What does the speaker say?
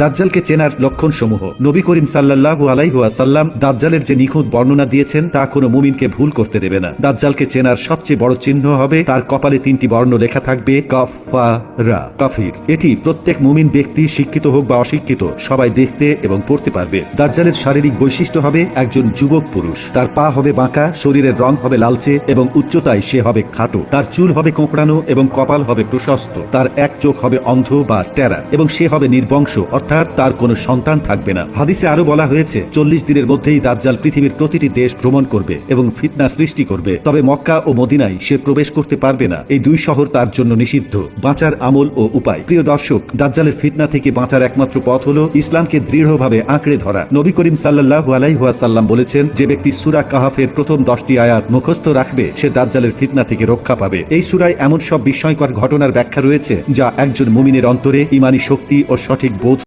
দাজ্জালকে চেনার লক্ষণ সমূহ। নবী করিম সাল্লাল্লাহু আলাইহি ওয়াসাল্লাম দাজ্জালের যে নিখুঁত বর্ণনা দিয়েছেন তা কোনো মুমিনকে ভুল করতে দেবে না। দাজ্জালকে চেনার সবচেয়ে বড় চিহ্ন হবে তার কপালে 3টি বর্ণ লেখা থাকবে কাফারা, কাফির। এটি প্রত্যেক মুমিন ব্যক্তি, শিক্ষিত হোক বা অশিক্ষিত, সবাই দেখতে এবং পড়তে পারবে। দাজ্জালের শারীরিক বৈশিষ্ট্য হবে একজন যুবক পুরুষ। তার পা হবে বাঁকা, শরীরের রং হবে লালচে এবং উচ্চতায় সে হবে খাটো। তার চুল হবে কোঁকড়ানো এবং কপাল হবে প্রশস্ত। তার এক চোখ হবে অন্ধ বা টেরা এবং সে হবে নির্বংশ, অর্থাৎ তার কোনো সন্তান থাকবে না। হাদিসে আরো বলা হয়েছে 40 দিনের মধ্যেই দাজ্জাল পৃথিবীর প্রতিটি দেশ ভ্রমণ করবে এবং ফিতনা সৃষ্টি করবে, তবে মক্কা ও মদিনায় সে প্রবেশ করতে পারবে না। এই 2 শহর তার জন্য নিষিদ্ধ। বাঁচার আমল ও উপায়। প্রিয় দর্শক, দাজ্জালের ফিতনা থেকে বাঁচার একমাত্র পথ হলো ইসলামকে দৃঢ়ভাবে আঁকড়ে ধরা। নবী করিম সাল্লাল্লাহু আলাইহি ওয়াসাল্লাম বলেছেন, যে ব্যক্তি সূরা কাহাফের প্রথম 10টি আয়াত মুখস্থ রাখবে সে দাজ্জালের ফিতনা থেকে রক্ষা পাবে। এই সূরায় এমন সব বিস্ময়কর ঘটনার ব্যাখ্যা রয়েছে যা একজন মুমিনের অন্তরে ঈমানী শক্তি ও সঠিক বোধ